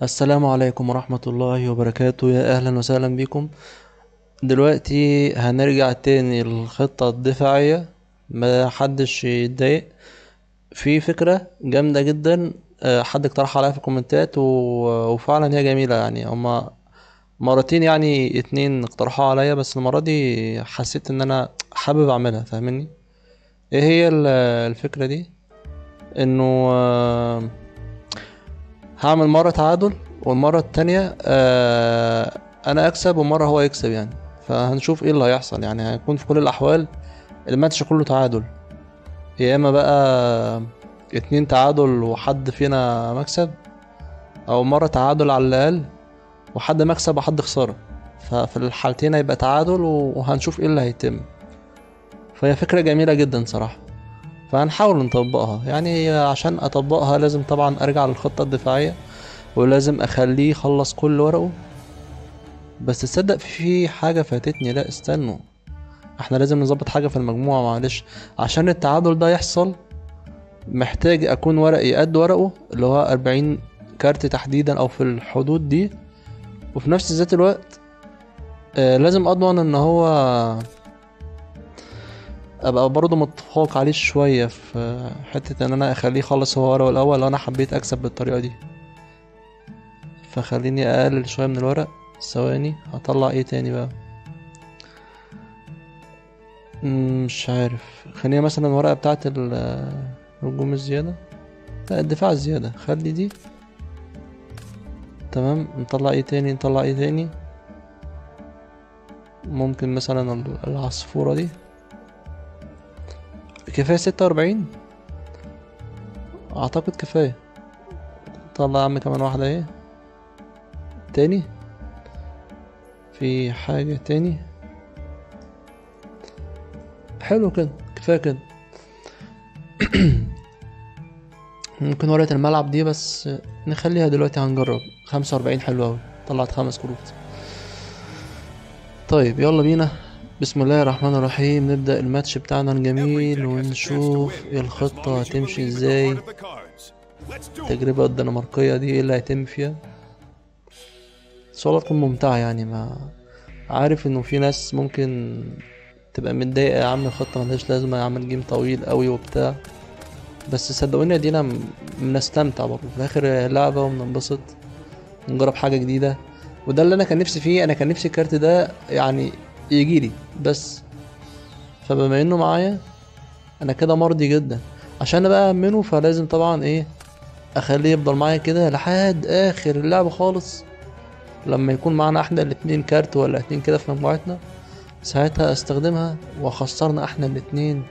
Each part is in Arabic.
السلام عليكم ورحمة الله وبركاته، يا أهلا وسهلا بكم. دلوقتي هنرجع تاني للخطة الدفاعية. ما حدش يتضايق، في فكرة جامدة جدا. حد اقترح عليها في الكومنتات وفعلا هي جميلة. يعني هما مرتين، يعني اتنين اقترحوا عليا، بس المرة دي حسيت ان انا حابب اعملها. فاهمني؟ ايه هي الفكرة دي؟ انه هعمل مرة تعادل، والمرة التانية أنا أكسب ومرة هو يكسب يعني. فهنشوف ايه اللي هيحصل. يعني هيكون في كل الأحوال الماتش كله تعادل، يا إما بقى اتنين تعادل وحد فينا مكسب، أو مرة تعادل على الأقل وحد مكسب وحد خسارة. ففي الحالتين هيبقى تعادل، وهنشوف ايه اللي هيتم. فهي فكرة جميلة جدا صراحة. فهنحاول نطبقها. يعني عشان أطبقها لازم طبعا أرجع للخطة الدفاعية، ولازم أخليه يخلص كل ورقه. بس تصدق في حاجة فاتتني؟ لا استنوا، احنا لازم نظبط حاجة في المجموعة، معلش. عشان التعادل ده يحصل محتاج اكون ورقي قد ورقه، اللي هو 40 كارت تحديدا او في الحدود دي. وفي نفس ذات الوقت لازم اضمن ان هو ابقى برضه متفوق عليه شوية في حتة ان انا اخليه يخلص هو ورقه الاول لو انا حبيت اكسب بالطريقة دي. فخليني اقلل شوية من الورق. ثواني، هطلع ايه تاني بقى؟ مش عارف. خلينا مثلا الورقة بتاعت الهجوم الزيادة، لا الدفاع الزيادة، خلي دي. تمام. نطلع ايه تاني؟ نطلع ايه تاني؟ ممكن مثلا العصفورة دي. كفاية 46، اعتقد كفاية. طلع يا عم كمان واحدة ايه تاني؟ في حاجة تاني؟ حلو كده، كفاية كده. ممكن ورقة الملعب دي بس نخليها دلوقتي. هنجرب 45، حلو اوي. طلعت 5 كروت. طيب يلا بينا. بسم الله الرحمن الرحيم. نبدأ الماتش بتاعنا الجميل ونشوف الخطة هتمشي ازاي. التجربة الدنماركية دي ايه اللي هيتم فيها؟ ان شاء الله تكون ممتعة. يعني ما عارف انه في ناس ممكن تبقى متضايقة، يا عم الخطة ملهاش لازمة، يا عم الجيم طويل قوي وبتاع. بس صدقوني ادينا بنستمتع برضه في الاخر لعبة، وبننبسط نجرب حاجة جديدة. وده اللي انا كان نفسي فيه. انا كان نفسي الكارت ده يعني يجيلي بس. فبما انه معايا انا كده مرضي جدا. عشان بقى امنه فلازم طبعا ايه، اخليه يفضل معايا كده لحد اخر اللعبة خالص. لما يكون معانا احنا الاتنين كارت ولا اتنين كده في مجموعتنا، ساعتها استخدمها وخسرنا احنا الاتنين،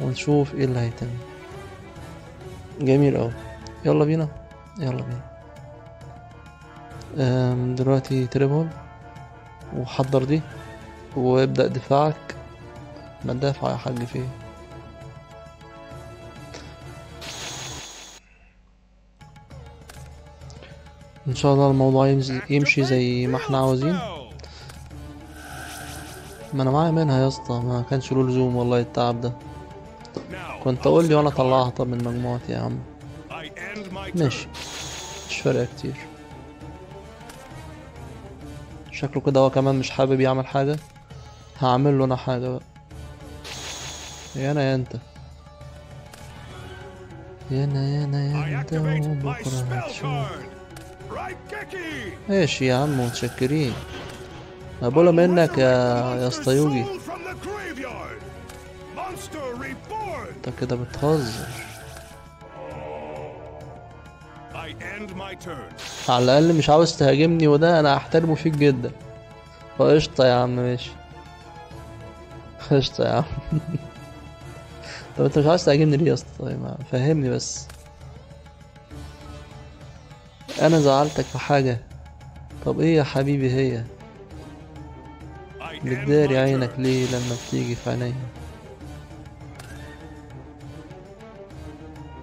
ونشوف ايه اللي هيتم. جميل اوي. يلا بينا، يلا بينا. دلوقتي تريبل، وحضر دي، وابدأ دفاعك. ما تدافع يا حاج فيه. ان شاء الله الموضوع يمشي زي ما احنا عاوزين. ما انا معايا منها يا اسطى، ما كانش له لزوم والله التعب ده. كنت اقول لي وانا اطلعها طب من مجموعتي يا عم. ماشي، مش فارقة كتير. شكله كده هو كمان مش حابب يعمل حاجة. هعمل له انا حاجة بقى. يا انا يا انت، يا انا يا انا يا انت، وبكرة هتشوف. ماشي يا عم، متشكرين. مقبولة منك يا اسطى يوجي. انت كده بتهزر. على الاقل مش عاوز تهاجمني، وده انا احترمه فيك جدا. فقشطة يا عم، ماشي. قشطة يا عم. طب انت مش عاوز تهاجمني ليه يا اسطى؟ طيب ما فهمني بس. انا زعلتك في حاجة؟ طب ايه يا حبيبي هي؟ بتداري عينك ليه لما بتيجي في عينيا؟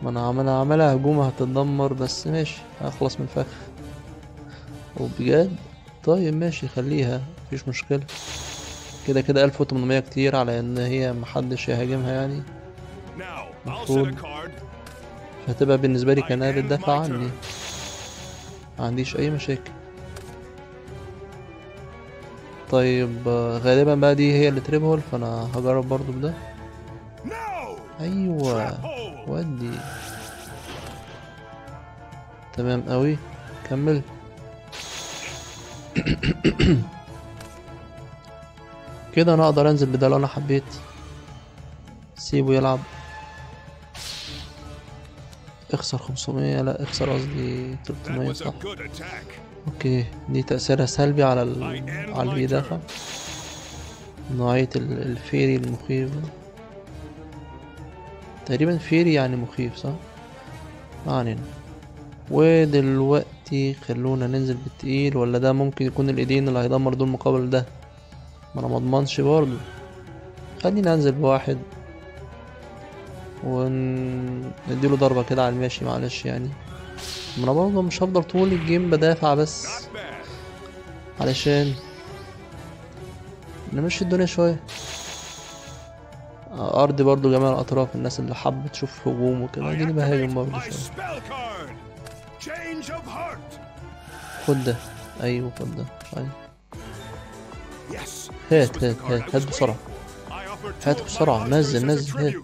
ما انا عملها هجوم هتتدمر، بس ماشي هخلص من الفخ. وبجد؟ طيب ماشي، خليها مفيش مشكلة. كده كده 1800 كتير على ان هي محدش يهاجمها يعني. مفروض. فهتبقى بالنسبة لي كأنها بتدافع عني. ما عنديش اي مشاكل. طيب غالبا بقى دي هي اللي تريب هول، فانا هجرب برضو بده. ايوه ودي تمام قوي. كمل. كده انا اقدر انزل بده لو انا حبيت. سيبه يلعب. اخسر 500، لا اخسر قصدي 300 صح. اوكي دي تأثيرها سلبي على على اللي بيدافع. نوعية الفيري المخيف تقريبا. فيري يعني مخيف صح؟ ما علينا. ودلوقتي خلونا ننزل بالتقيل، ولا ده ممكن يكون الايدين اللي هيدمر دول مقابل ده؟ ما انا مضمنش برضه. خلينا انزل بواحد ونديله ضربة كده على الماشي، معلش يعني. ما انا برضه مش هفضل طول الجيم بدافع بس، علشان نمشي الدنيا شوية. ارضي برضه جميع الاطراف، الناس اللي حابة تشوف هجوم وكده اديني بهاجم برضه شوية. خد ده. ايوه خد ده. هات هات هات هات بسرعة. هات بسرعة. نزل نزل هات.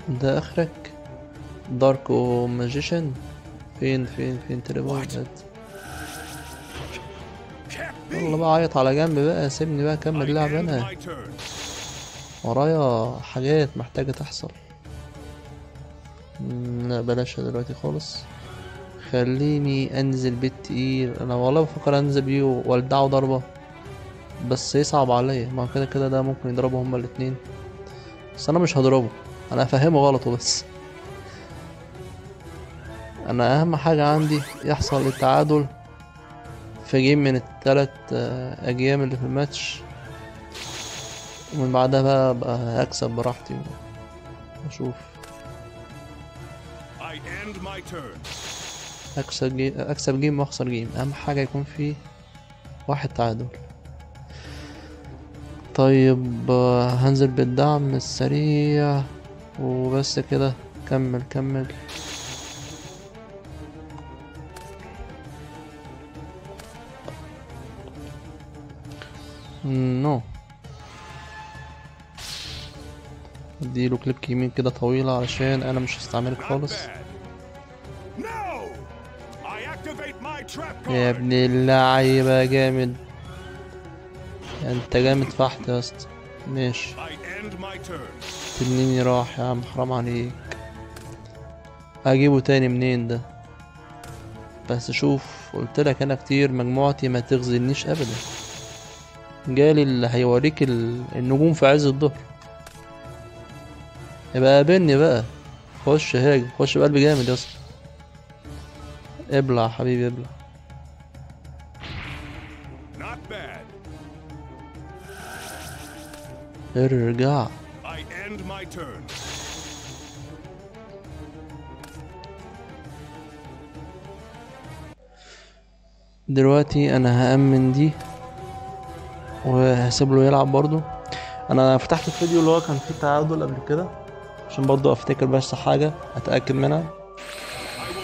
ده اخرك دارك ماجيشن. فين تريبون؟ هات. والله بقى عيط على جنب بقى، سيبني بقى اكمل لعب. انا ورايا حاجات محتاجة تحصل. لا بلاش دلوقتي خالص. خليني انزل بالتقيل. انا والله بفكر انزل بيه والدعه ضربة، بس يصعب عليا. ما كده كده ده ممكن يضربوا هما الاتنين، بس انا مش هضربه. انا هفهمه غلطه بس. انا اهم حاجة عندي يحصل التعادل في جيم من الثلاث اجيام اللي في الماتش، ومن بعدها بقى اكسب براحتي واشوف. اكسب جيم واخسر جيم، اهم حاجة يكون فيه واحد تعادل. طيب هنزل بالدعم السريع وبس كده. كمل. نو اديله كليك يمين كده طويلة علشان انا مش هستعملك خالص. يا ابن اللعيبة جامد. انت جامد فحت يا اسطى. ماشي. تنيني راح يا عم، حرام عليك. اجيبه تاني منين ده؟ بس شوف قلتلك انا كتير مجموعتي ما تغزلنيش ابدا. جالي اللي هيوريك النجوم في عز الظهر. يبقى قابلني بقى. خش هاجم، خش بقلب جامد يا اسطى. ابلع حبيبي ابلع. ارجع. دلوقتي انا هأمن دي وهسيب له يلعب برضو. انا فتحت الفيديو اللي هو كان فيه تعادل قبل كده عشان برضو افتكر بس حاجة اتأكد منها.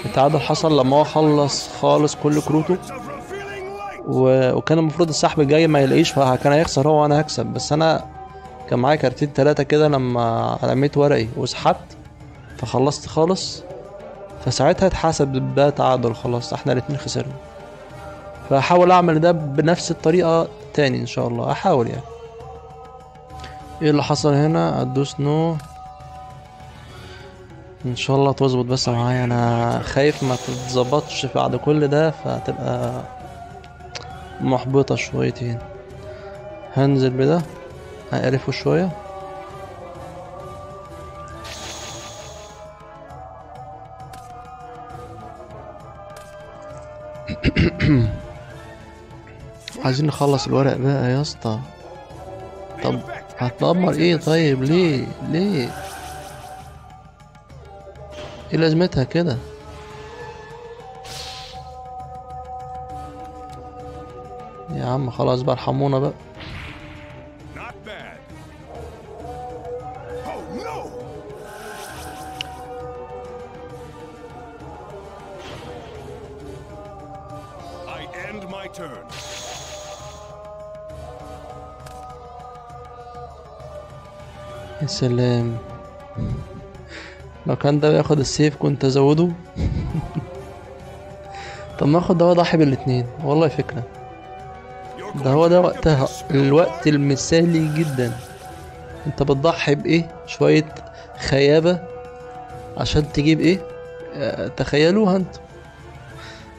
التعادل حصل لما هو خلص خالص كل كروته، وكان المفروض السحب الجاي ما يلاقيش، فكان هيخسر هو وانا هكسب. بس انا كان معايا كارتين 3 كده، لما رميت ورقي وسحبت فخلصت خالص، فساعتها اتحسب ده تعادل. خلاص احنا الاتنين خسرنا. فهحاول اعمل ده بنفس الطريقة تاني ان شاء الله، احاول يعني. ايه اللي حصل هنا؟ ادوس نو. ان شاء الله تظبط بس معايا. انا خايف ما تتظبطش بعد كل ده فتبقى محبطة شويتين. هنزل بده هقرفه شوية. عايزين نخلص الورق بقى يا اسطى. طب هتدمر ايه؟ طيب ليه ايه لازمتها كده؟ يا عم خلاص بقى ارحمونا بقى. يا سلام، لو كان ده بياخد السيف كنت ازوده. طب ما اخد ده واضحي بالاتنين، والله فكرة. ده هو ده وقتها الوقت المثالي جدا. انت بتضحي بايه؟ شوية خيابة عشان تجيب ايه؟ تخيلوها انت.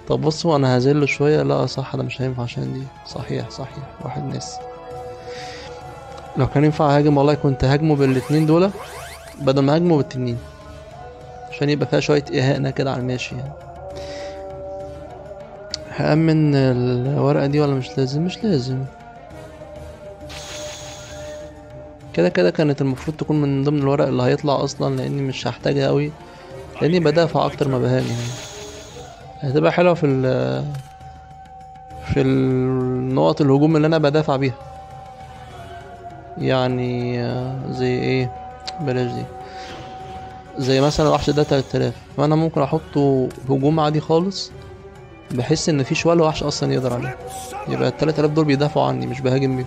طب بصوا انا هزله شوية. لا صح، ده مش هينفع عشان دي. صحيح صحيح، واحد ناس. لو كان ينفع هاجم والله كنت هاجمه بالاتنين دول بدل ما هاجمه بالتنين، عشان يبقى فيها شوية اهانة كده على الماشي يعني. هأمن الورقة دي ولا مش لازم؟ مش لازم. كده كده كانت المفروض تكون من ضمن الورق اللي هيطلع اصلا، لاني مش هحتاجها قوي، لاني بدافع اكتر ما بهاجم يعني. هتبقى حلوة في النقط الهجوم اللي انا بدافع بيها يعني. زي ايه؟ بلاش دي. زي مثلا الوحش ده 3000، فانا ممكن احطه هجوم عادي خالص، بحس ان مفيش ولا وحش اصلا يقدر عليه، يبقى ال 3000 دول بيدافعوا عني مش بهاجم بيهم.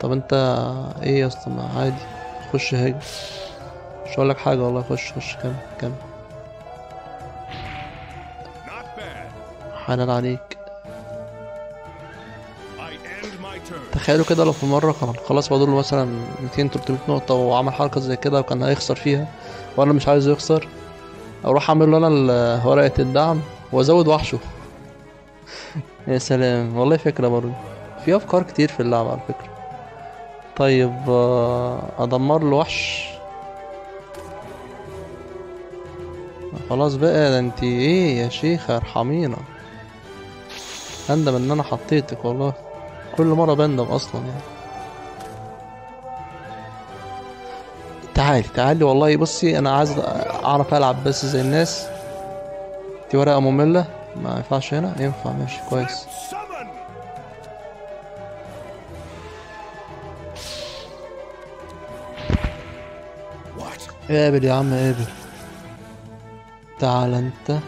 طب انت ايه يا اسطى؟ ما عادي، خش هاجم، مش هقولك حاجه والله. خش كمل. حلال عليك. تخيلوا كده لو في مرة كان خلاص فاضله مثلا 200 300 نقطة وعمل حركة زي كده وكان هيخسر فيها، وانا مش عايز يخسر، اروح اعمل له انا ورقة الدعم وازود وحشه. يا سلام، والله فكرة برضه. في افكار كتير في اللعبة على فكرة. طيب ادمر له وحش. خلاص بقى، ده انتي ايه يا شيخة؟ ارحمينا. اندم ان انا حطيتك والله، كل مرة بندم اصلا يعني. تعالي والله. بصي انا عايز اعرف العب بس زي الناس. دي ورقة مملة، ما ينفعش هنا. ينفع، ماشي كويس. قابل يا عم قابل. تعال انت.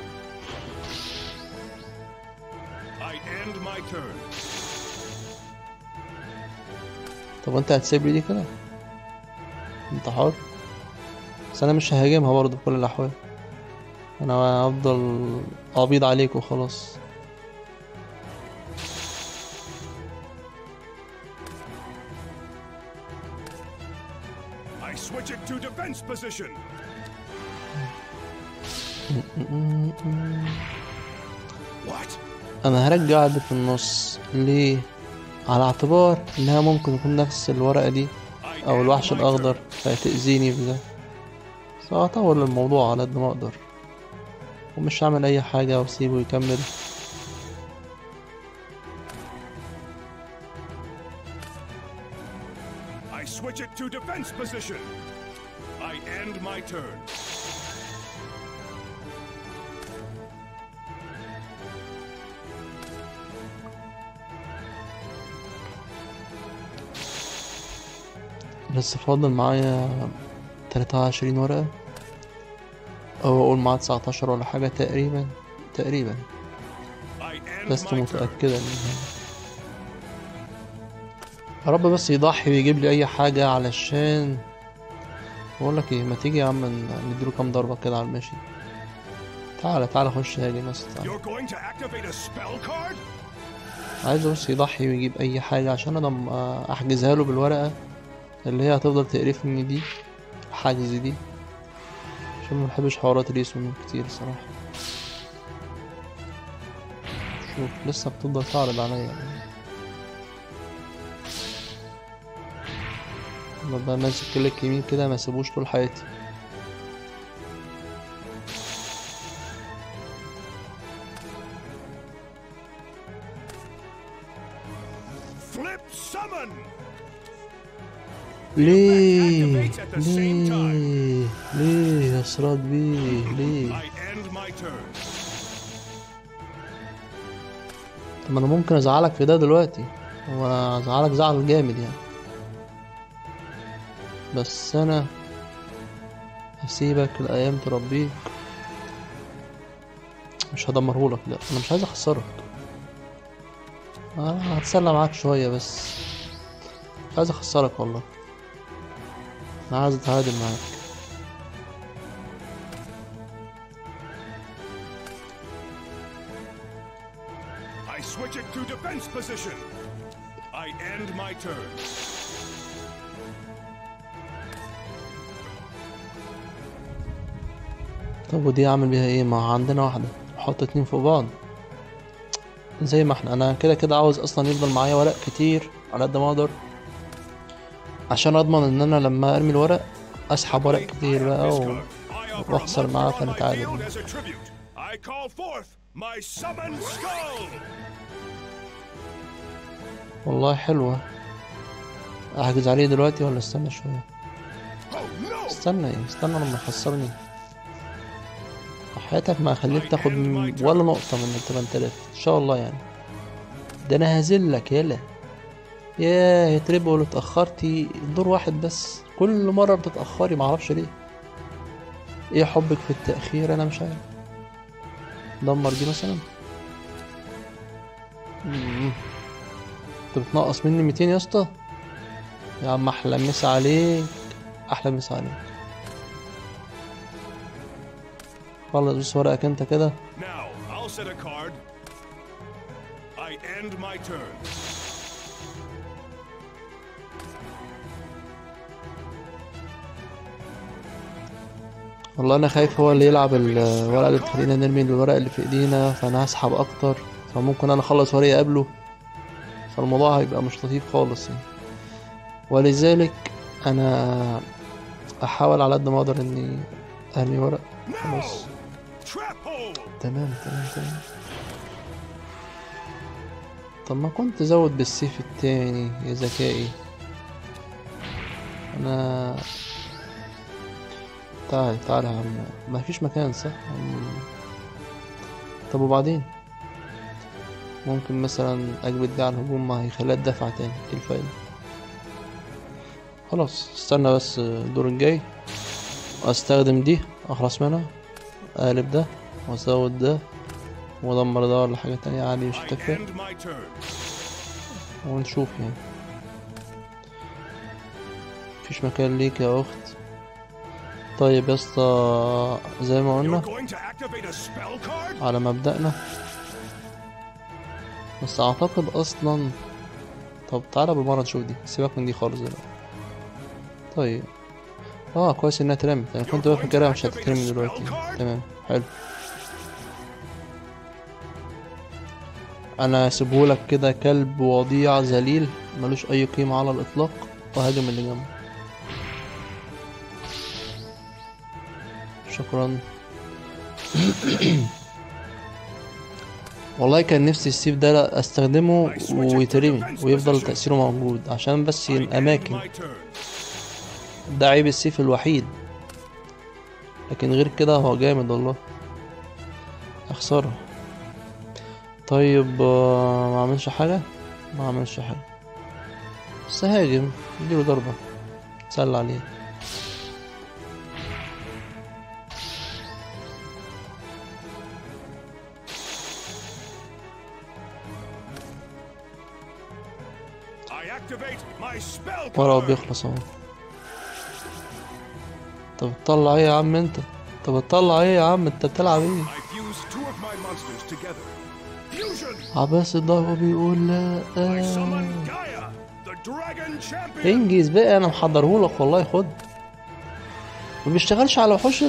طب انت هتسيب لي دي كده؟ انت حر، بس انا مش ههاجمها برضه في كل الاحوال. انا هفضل ابيض عليك وخلاص. انا هرجع اللي في النص ليه؟ على اعتبار انها ممكن يكون نفس الورقة دي او الوحش الاخضر فهتأذيني بده، فهطول الموضوع على قد ما اقدر ومش هعمل اي حاجة واسيبه يكمل. لسه فاضل معايا 23 ورقة، او اقول معايا 19 ولا حاجة تقريبا لست متأكدا منها. يا رب بس يضحي ويجيب لي اي حاجة، علشان بقول لك ايه، ما تيجي يا عم نديله كام ضربة كده على الماشي. تعالى خش هاجم بس. عايز بس يضحي ويجيب اي حاجة عشان انا احجزها له بالورقة اللي هي هتفضل تقرفني دي، الحجز دي، عشان ما بحبش حوارات الياسمين كتير صراحة. شوف لسه بتفضل تعرض عليا. ببقى ماسك كليك يمين كده ما سيبوش طول حياتي. ليه يا سراج بيه ليه؟ طب انا ممكن ازعلك في ده دلوقتي وازعلك زعل جامد يعني، بس انا هسيبك الايام تربيك. مش هدمرهولك، لا انا مش عايز اخسرك. هتسلى معاك شوية بس، مش عايز اخسرك والله، انا عايز اتعادل معاك. I switch it to defense position. I end my turn. طب ودي اعمل بيها ايه؟ ما عندنا واحدة، احط اتنين فوق بعض زي ما احنا. انا كده كده عاوز اصلا يفضل معايا ورق كتير على قد ما اقدر، عشان اضمن ان انا لما ارمي الورق اسحب ورق Wait, I كتير have بقى Viscard. I offer a واخسر معاه marker on my فنتعادل. field as a tribute. I call forth my summoned skull. والله حلوة. احجز عليه دلوقتي ولا استنى شوية؟ Oh no! استنى ايه، استنى لما يخسرني. حياتك ما خليك تاخد ولا نقطة من ال8000 ان شاء الله يعني. ده انا هزلك يلا. ياه تريبل، اتأخرتي دور واحد بس، كل مرة بتتأخري معرفش ليه. ايه حبك في التأخير؟ انا مش عارف. دمر دي مثلا. انت بتنقص مني 200 يا اسطى. يا عم احلى مسا عليك، احلى مسا عليك. خلص بس ورقك انت كده. Now I'll set a card. I end my turn. والله انا خايف هو اللي يلعب الورقة اللي بتخلينا نرمي الورق اللي في ايدينا، فانا هسحب اكتر، فممكن انا اخلص ورقة قبله، فالموضوع هيبقى مش لطيف خالص يعني. ولذلك انا احاول على قد ما اقدر اني ارمي ورق. خلاص Trap hole. تمام تمام تمام. طب ما كنت زود بالسيف التاني يا ذكائي. انا تعال تعال يا عم، ما فيش مكان صح؟ طب وبعدين ممكن مثلا اجبد دي على الهجوم، ما هيخليها تدافع تاني، ايه الفايدة؟ خلاص استنى بس الدور الجاي واستخدم دي اخلص منها، اقلب ده وازود ده وادمر ده ولا حاجة تانية عادي مش I هتفرق، end my turn. ونشوف يعني. مفيش مكان ليك يا اخت. طيب يا اسطى زي ما You're قلنا going to activate a spell card? على مبدأنا، بس اعتقد اصلا. طب تعالى بالمرة نشوف دي، سيبك من دي خالص دلوقتي. طيب كويس انها اترمت، انا كنت فاكرها مش هتترمي دلوقتي. تمام حلو. انا هسيبهولك كده كلب وضيع ذليل ملوش اي قيمة على الاطلاق، وهاجم اللي جنبه. شكرا. والله كان نفسي السيف ده استخدمه ويترمي ويفضل تأثيره موجود عشان بس I end الأماكن. my turn. ده عيب السيف الوحيد، لكن غير كده هو جامد والله. اخسره. طيب ما عملش حاجة، ما عملش حاجة، بس هاجم اديله ضربة سل عليه. I activate my spell ورقه card. بيخلص اهو. طب تطلع ايه يا عم انت؟ طب تطلع ايه يا عم؟ انت بتلعب ايه؟ I fuse two of my monsters together. Fusion. عباس الضربة بيقول لا. I summon Gaia, the dragon champion. انجز بقى، انا محضرهولك والله. خد. ما بيشتغلش على وحوش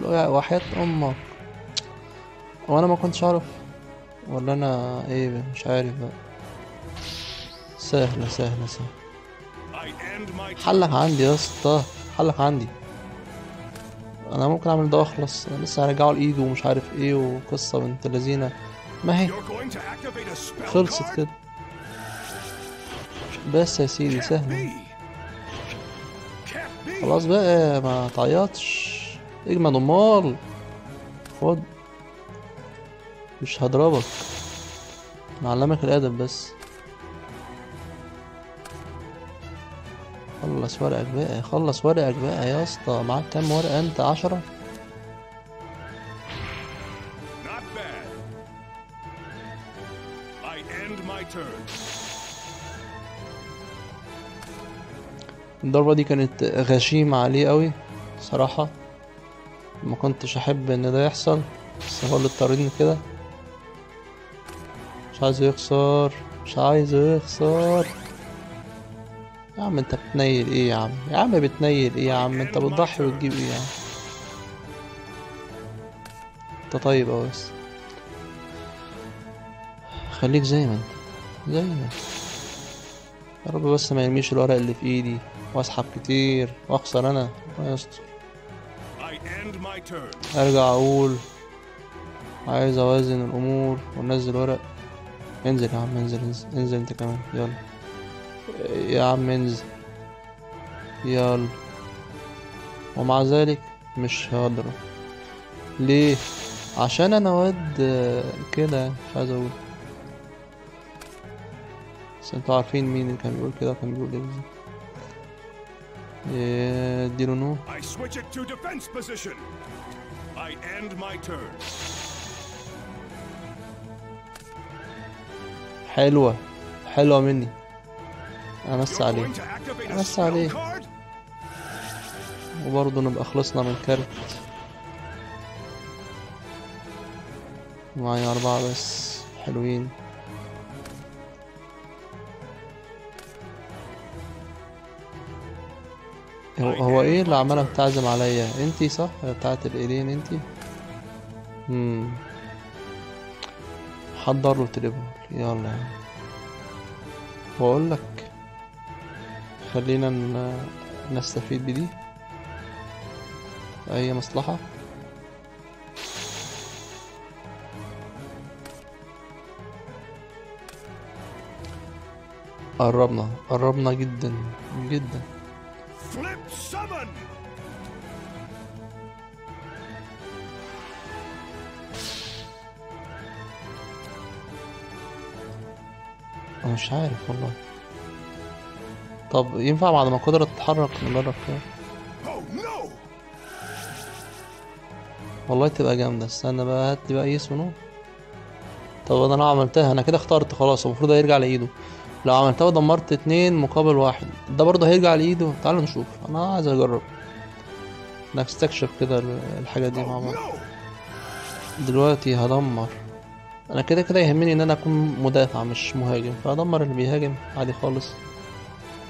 وحياة امك. وانا ما كنتش اعرف ولا انا ايه؟ مش عارف بقى. سهلة سهلة سهلة. I end my turn. حلك عندي يا اسطى، حلك عندي. انا ممكن اعمل ده واخلص، انا لسه هرجعه لايده ومش عارف ايه وقصة بنت لذينة. ما هي You're going to activate a spell خلصت card? كده. بس يا سيدي Can't سهلة. be. Can't be. خلاص بقى ما تعيطش، اجمد امال. خد، مش هضربك، معلمك الادب بس. خلص ورقك بقى، خلص ورقك بقى يا اسطى. معاك كام ورقة انت؟ 10؟ Not bad. I end my my turn. الضربة دي كانت غشيمة عليه قوي صراحة، ما كنتش احب ان ده يحصل، بس هو اللي اضطرني كده. مش عايزه يخسر، مش عايزه يخسر. يا عم انت بتنيل ايه يا عم؟ يا عم بتنيل ايه يا عم؟ انت بتضحي وتجيب ايه يا عم؟ انت طيب اوي بس، خليك زي ما انت، زي ما انت. يا رب بس ما يرميش الورق اللي في ايدي واسحب كتير واخسر انا، ربنا يستر. I end my turn. ارجع اقول عايز اوازن الامور وننزل ورق. انزل يا عم، انزل انزل انزل انت كمان، يلا يا عم انزل، يلا. ومع ذلك مش هقدر. ليه؟ عشان انا واد كده، مش عايز اقول، بس انتوا عارفين مين اللي كان بيقول كده وكان بيقول ايه بالظبط. اديله نو. I switch it to defense position. I end my turn. حلوة، حلوة مني. امس You're عليه، going to activate a امس spell عليه. card? وبرضه نبقى خلصنا من كارت. معايا 4 بس، حلوين. هو ايه اللي عمالة بتعزم عليا؟ انتي صح؟ بتاعت الايدين انتي. حضر له تليفون، يلا يا عم. واقول لك خلينا نستفيد بدي في اي مصلحة. قربنا، قربنا جدا جدا. Flip summon. انا مش عارف والله. طب ينفع بعد ما القدرة تتحرك نجرب كده؟ Oh no. والله تبقى جامدة. استنى بقى، هات لي بقى يس ونو. طب انا عملتها، انا كده اخترت خلاص، المفروض هيرجع لايده. لو عملتها ودمرت 2 مقابل 1، ده برضه هيرجع لايده. تعالوا نشوف، انا عايز اجرب نستكشف كده الحاجة دي مع بعض. دلوقتي هدمر. انا كده كده يهمني ان انا اكون مدافع مش مهاجم، فهدمر اللي بيهاجم عادي خالص.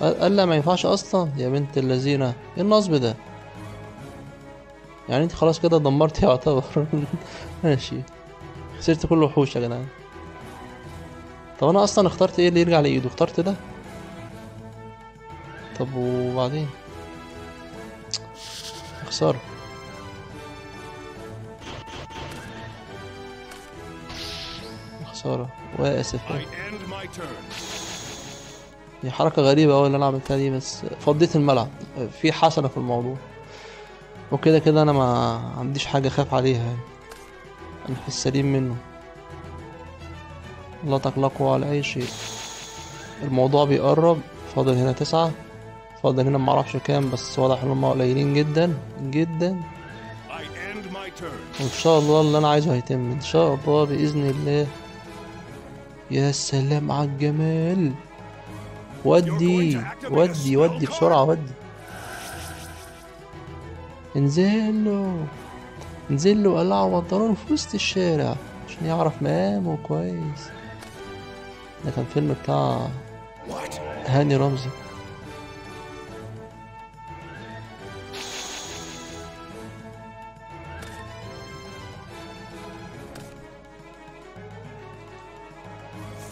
قال لا ما ينفعش اصلا، يا بنت اللذينه، ايه النصب ده؟ يعني انت خلاص كده دمرتي يعتبر. ماشي، خسرت كل وحوش يا جدعان. طب انا اصلا اخترت ايه اللي يرجع لايده؟ اخترت ده. طب وبعدين؟ خسارة. خسارة واسف. I end my turn. هي حركة غريبة أوي اللي أنا عملتها دي، بس فضيت الملعب، في حسنة في الموضوع. وكده كده أنا ما عنديش حاجة أخاف عليها يعني. أنا في السليم منه، لا تقلقوا على أي شيء. الموضوع بيقرب. فاضل هنا 9، فاضل هنا معرفش كام، بس واضح إن هما قليلين جدا جدا. I end my turn. وإن شاء الله اللي أنا عايزه هيتم إن شاء الله بإذن الله. يا سلام على الجمال. ودي ودي ودي بسرعة، ودي. انزله، انزله وقلعه وضرره في وسط الشارع عشان يعرف مقامه كويس. ده كان فيلم بتاع هاني رمزي.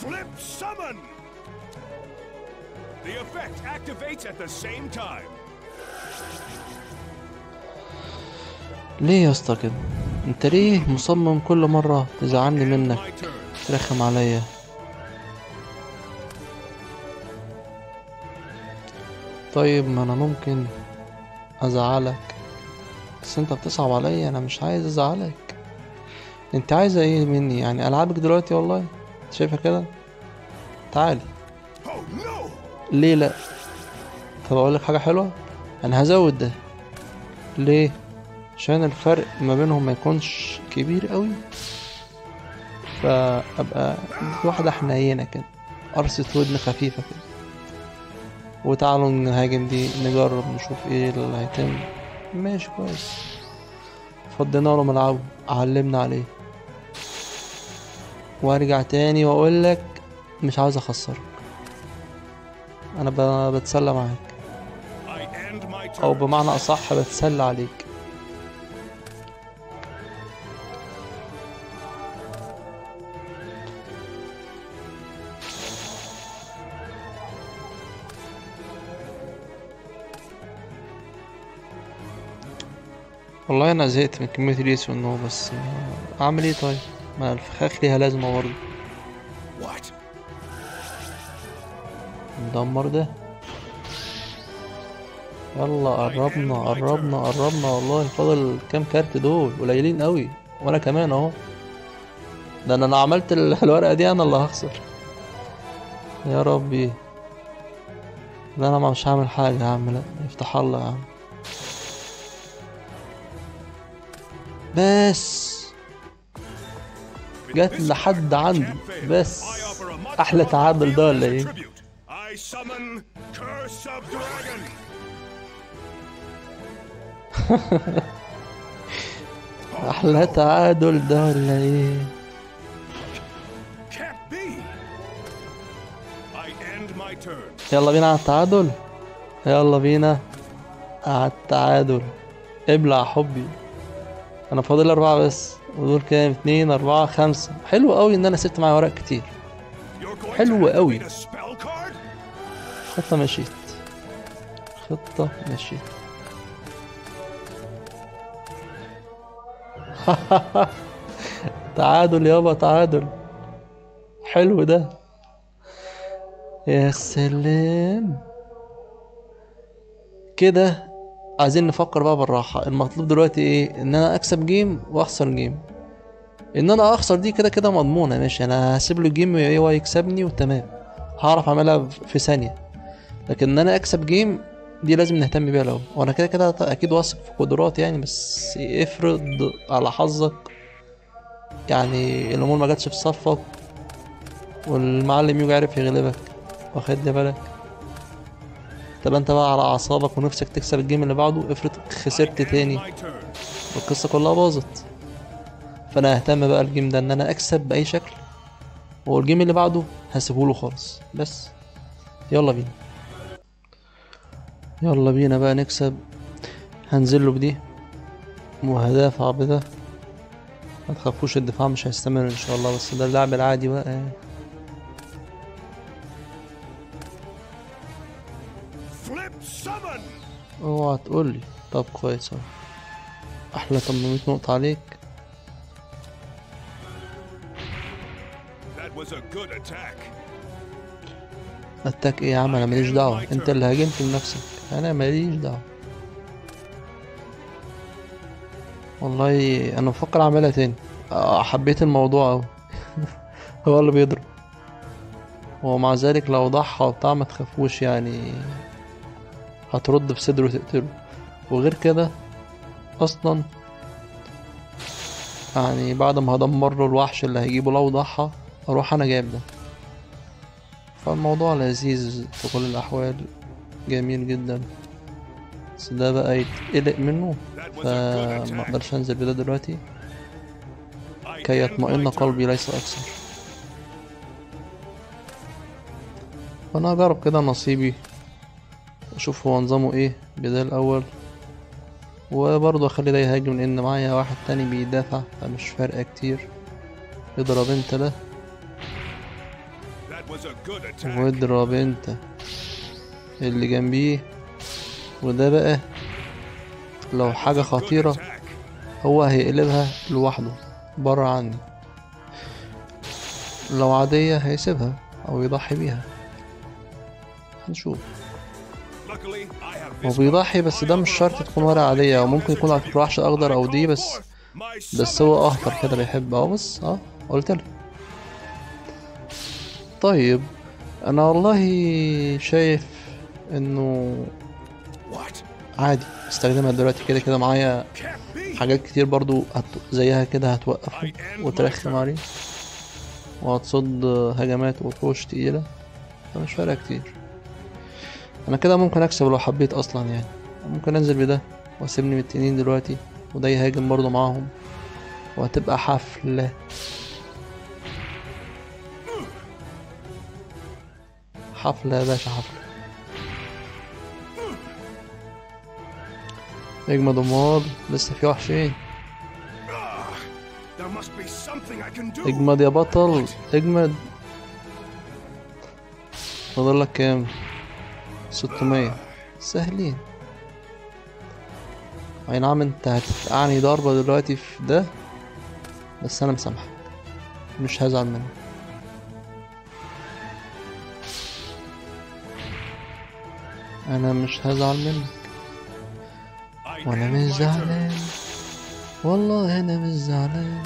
Flip summon. The effect activates at the same time. ليه يا اسطى كده؟ انت ليه مصمم كل مرة تزعلني منك، My turn. ترخم عليا؟ طيب ما انا ممكن ازعلك، بس انت بتصعب عليا. انا مش عايز ازعلك. انت عايزه ايه مني يعني؟ العابك دلوقتي والله؟ انت شايفه كده؟ تعالي. Oh no. ليه لا؟ طب اقول لك حاجه حلوه، انا هزود ده. ليه؟ عشان الفرق ما بينهم ما يكونش كبير قوي، فابقى اديك واحده حنينه كده. قرصة ودن خفيفة كده. وتعالوا نهاجم دي، نجرب نشوف ايه اللي هيتم. ماشي كويس. فضينا له ملعبه، علمنا عليه، وارجع تاني واقولك مش عاوز اخسرك، انا بتسلى معاك، I end my او turn. بمعنى اصح بتسلى عليك. والله انا زهقت من كمية اليس والنو، بس اعمل ايه طيب؟ ما الفخاخ ليها لازمة برضه. What? ندمر ده. يلا قربنا قربنا قربنا، والله فاضل كام كارت دول قليلين قوي، وانا كمان اهو. ده انا لو عملت الورقة دي انا اللي هخسر. يا ربي. لا انا مش هعمل حاجة يا عم، لا افتح الله يا عم. بس جت لحد عندي بس. احلى تعادل ده ولا ايه؟ I summon Curse of Dragon. احلى تعادل ده ولا ايه؟ Can't be. I end my turn. يلا بينا على التعادل. يلا بينا على التعادل. ابلع حبي. انا فاضل 4 بس، ودول كام؟ 2 4 5. حلو قوي ان انا سبت معايا ورق كتير. You're going حلو to قوي. activate a spell card? خطة مشيت. خطة مشيت. تعادل يابا، تعادل. حلو ده. يا سلام. كده عايزين نفكر بقى بالراحة. المطلوب دلوقتي ايه؟ ان انا اكسب جيم واخسر جيم. ان انا اخسر دي كده كده مضمونة، ماشي، انا هسيب له جيم هو يكسبني وتمام، هعرف اعملها في ثانية. لكن ان انا اكسب جيم دي لازم نهتم بيها الاول، وانا كده كده اكيد واثق في قدراتي يعني، بس افرض على حظك يعني الامور ما جاتش في صفك والمعلم يوجي عرف يغلبك، واخد لي بالك؟ طب انت بقى على اعصابك ونفسك تكسب الجيم اللي بعده، افرض خسرت تاني My turn. والقصة كلها باظت. فانا ههتم بقى الجيم ده ان انا اكسب باي شكل، والجيم اللي بعده هسيبهوله خالص بس. يلا بينا. يلا بينا بقى نكسب. هنزله بدي وهدافع بده. ما تخافوش الدفاع مش هيستمر ان شاء الله، بس ده اللعب العادي بقى. Flip summon. اوعى تقولي. طب كويس اهو. احلى 800 نقطة عليك. That was a good attack. اتاك ايه يا عم؟ انا ماليش دعوة، انت اللي هاجمت لنفسك، انا ماليش دعوة. والله انا بفكر اعملها تاني. حبيت الموضوع اوي. هو اللي بيضرب، ومع ذلك لو ضحى وبتاع ما تخافوش يعني، هترد في صدره تقتله. وغير كده اصلا يعني بعد ما هدمر له الوحش اللي هيجيبه لو ضحى، اروح انا جايب ده. فالموضوع لذيذ في كل الاحوال، جميل جدا. بس ده بقى يتقلق منه، فما اقدرش انزل بده دلوقتي I كي end يطمئن my turn. قلبي ليس اكثر. فانا هجرب كده نصيبي، اشوف هو نظامه ايه بده الاول، وبرضه اخلي ده يهاجم لان معايا واحد تاني بيدافع، فمش فارقه كتير. اضرب انت ده That was a good attack. واضرب انت اللي جنبيه. وده بقى لو حاجة Good خطيرة attack. هو هيقلبها لوحده برا عني، لو عادية هيسيبها او يضحي بيها. هنشوف. Luckily, I have هو this بيضحي، بس ده مش شرط تكون ورقة عادية، او ممكن يكون على فكرة وحش اخضر او دي، بس هو اخضر كده بيحب. بص قلت له. طيب انا والله شايف انه What? عادي استخدمها دلوقتي، كده كده معايا Can't be. حاجات كتير برضو زيها كده هتوقفه وترخم عليه. وهتصد هجمات وحوش تقيلة، فمش فارقة كتير. انا كده ممكن اكسب لو حبيت اصلا يعني. ممكن انزل بده واسيبني من التنين دلوقتي، وده يهاجم برضه معاهم، وهتبقى حفلة. حفلة يا باشا، حفلة. اجمد دمار، لسه في وحشين. There must be something I can do. اجمد يا بطل، اجمد. فاضل لك كام؟ 600. سهلين. اي نعم انت هتفقعني ضربة دلوقتي في ده، بس انا مسامحك، مش هزعل منك. انا مش هزعل منك، I وانا end مش my turn. زعلان، والله انا مش زعلان.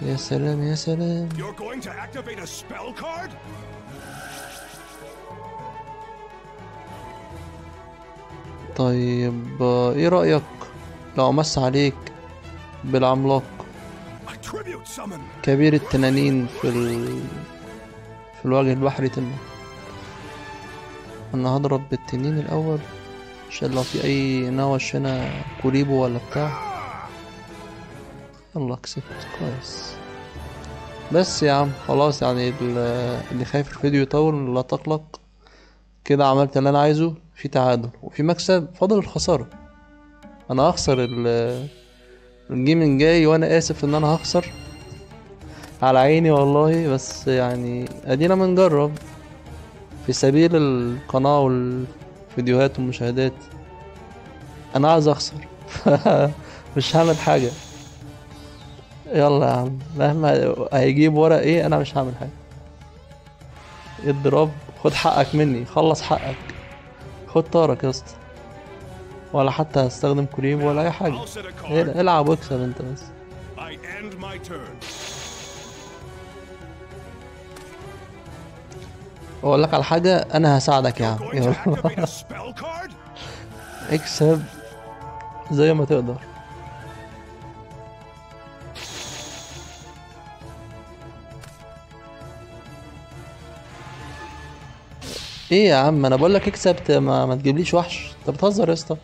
يا سلام يا سلام. You're going to activate a spell card? طيب ايه رأيك لو امس عليك بالعملاق A tribute summon. كبير التنانين في الوجه البحري تمه؟ انا هضرب بالتنين الاول عشان لو في اي نوش هنا كوريبو ولا بتاع. يلا كسبت كويس. بس يا عم خلاص يعني، اللي خايف الفيديو يطول لا تقلق. كده عملت اللي انا عايزه، في تعادل وفي مكسب، فاضل الخسارة. انا هخسر الجيم الجاي، وانا اسف ان انا هخسر على عيني والله، بس يعني ادينا بنجرب في سبيل القناة والفيديوهات والمشاهدات. انا عايز اخسر مش هعمل حاجة. يلا يا عم، مهما هيجيب ورق ايه انا مش هعمل حاجة. اضرب، خد حقك مني، خلص حقك، خد طارك يا اسطى. ولا حتى هستخدم كريم ولا اي حاجة. I'll set a card. العب واكسب انت بس. I end my turn. اقول لك على حاجة، انا هساعدك يا You're عم. going to يلا activate a spell card? اكسب زي ما تقدر. ايه يا عم، انا بقول لك اكسب، ما تجيبليش وحش. انت بتهزر يا اسطى،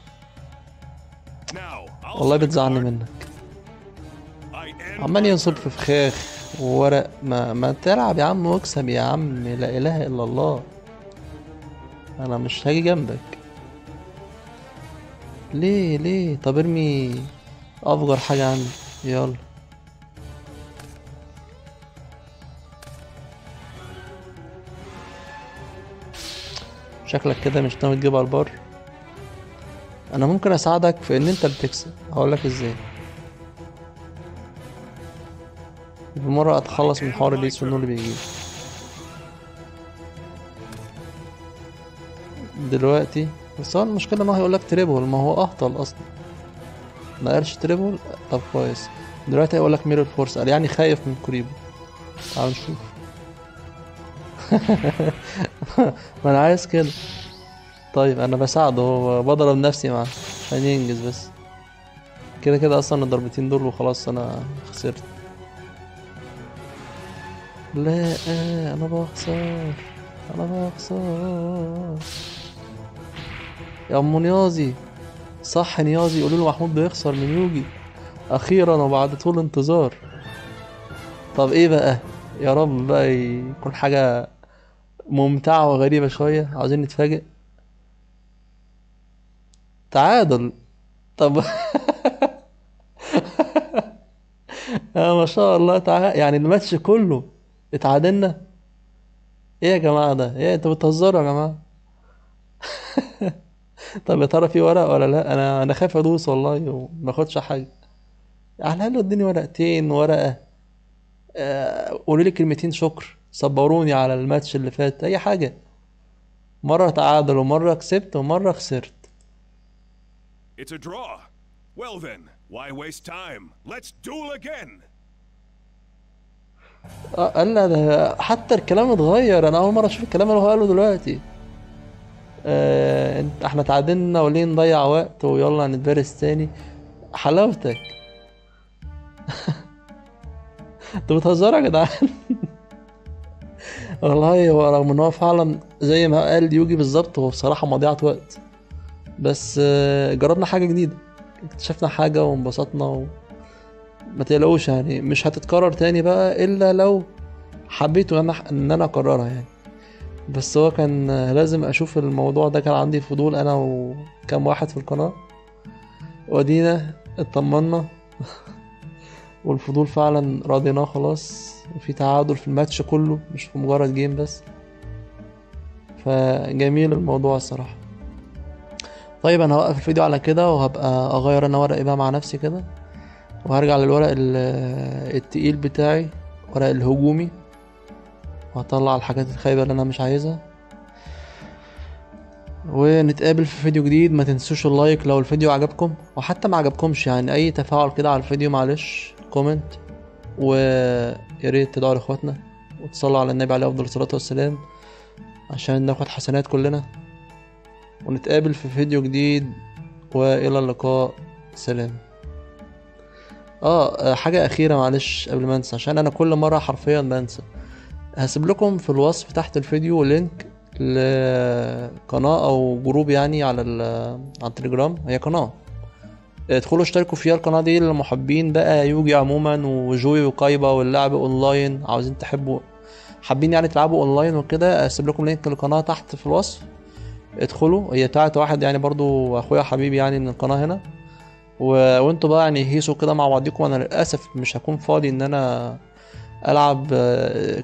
Now, I'll والله set a بتزعلني card. منك. I end عمال my ينصب turn. في فخاخ وورق. ما تلعب يا عم واكسب يا عم، لا اله الا الله. انا مش هاجي جنبك. ليه؟ طب ارمي افجر حاجة عندي. يلا شكلك كده مش ناوي تجيبها البر. انا ممكن اساعدك في ان انت اللي تكسب. هقولك ازاي. بالمرة اتخلص من حوار اللي اسمه اللي بيجيب دلوقتي. بس هو المشكلة ان هو هيقولك تريبل، ما هو اهطل اصلا. ما قالش تريبل. طب كويس. دلوقتي هيقولك ميرور فورس، قال يعني خايف من كوريبو. تعال نشوف. ما انا عايز كده. طيب انا بساعده، هو بضرب نفسي معاه عشان ينجز بس. كده كده اصلا الضربتين دول وخلاص انا خسرت. لا انا بخسر، انا بخسر. يا ام نيازي، صح نيازي، يقولوا له محمود بيخسر من يوجي اخيرا وبعد طول انتظار. طب ايه بقى؟ يا رب بقى يكون حاجة ممتعة وغريبة شوية، عاوزين نتفاجئ. تعادل. طب ما شاء الله، يعني الماتش كله اتعادلنا. ايه يا جماعة ده؟ ايه انتوا بتهزروا يا جماعة؟ طب يا ترى في ورق ولا لا؟ انا خايف ادوس والله وما اخدش حاجة. على الاقل اديني ورقتين، ورقة. قولوا لي كلمتين شكر، صبروني على الماتش اللي فات، اي حاجة. مرة تعادل ومرة كسبت ومرة خسرت. It's a draw. Well then, why waste time? Let's duel again. قال لا، ده حتى الكلام اتغير. انا اول مرة اشوف الكلام اللي هو قاله دلوقتي. احنا تعادلنا وليه نضيع وقت، ويلا نتبارز تاني. حلاوتك. انتوا بتهزروا يا جدعان. والله هو رغم ان هو فعلا زي ما قال يوجي بالظبط، هو بصراحة مضيعة وقت، بس جربنا حاجة جديدة، اكتشفنا حاجة وانبسطنا. ما تقلقوش يعني مش هتتكرر تاني بقى الا لو حبيت ان انا اكررها يعني. بس هو كان لازم اشوف الموضوع ده، كان عندي فضول انا وكام واحد في القناة، ودينا اطمنا. والفضول فعلا راضيناه خلاص، وفي تعادل في الماتش كله مش في مجرد جيم بس. فجميل الموضوع الصراحة. طيب انا هوقف الفيديو على كده، وهبقى اغير انا ورقي بقى مع نفسي كده، وهرجع للورق التقيل بتاعي، ورق الهجومي، وهطلع الحاجات الخايبة اللي انا مش عايزها. ونتقابل في فيديو جديد. ما تنسوش اللايك لو الفيديو عجبكم، وحتى ما عجبكمش يعني اي تفاعل كده على الفيديو معلش كومنت. وياريت تدعوا لاخواتنا وتصلوا على النبي عليه افضل الصلاة والسلام عشان ناخد حسنات كلنا. ونتقابل في فيديو جديد، والى اللقاء. سلام. حاجة اخيرة معلش قبل ما انسى، عشان انا كل مرة حرفيا بنسى. هسيب لكم في الوصف تحت الفيديو لينك لقناة او جروب يعني على التليجرام. هي قناة، ادخلوا اشتركوا فيها. القناة دي للمحبين بقى يوجي عموما، وجوي وقايبة، واللعب اونلاين، عاوزين حابين يعني تلعبوا اونلاين وكده. اسيب لكم لينك القناة تحت في الوصف، ادخلوا. هي بتاعت واحد يعني برضو اخويا حبيبي يعني من القناة هنا. وانتوا بقى يعني هيسوا كده مع بعضكم. انا للاسف مش هكون فاضي ان انا العب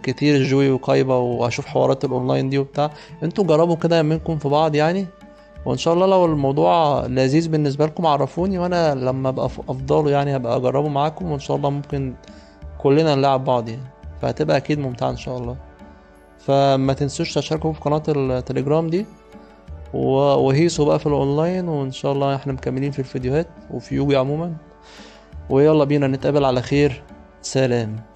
كتير جوي وقايبة واشوف حوارات الاونلاين دي وبتاع. انتوا جربوا كده منكم في بعض يعني، وان شاء الله لو الموضوع لذيذ بالنسبه لكم عرفوني، وانا لما ابقى في افضله يعني هبقى اجربه معاكم، وان شاء الله ممكن كلنا نلعب بعض يعني، فهتبقى اكيد ممتعه ان شاء الله. فما تنسوش تشاركوا في قناه التليجرام دي، وهيسوا بقى في الاونلاين، وان شاء الله احنا مكملين في الفيديوهات وفي يوجي عموما. ويلا بينا نتقابل على خير. سلام.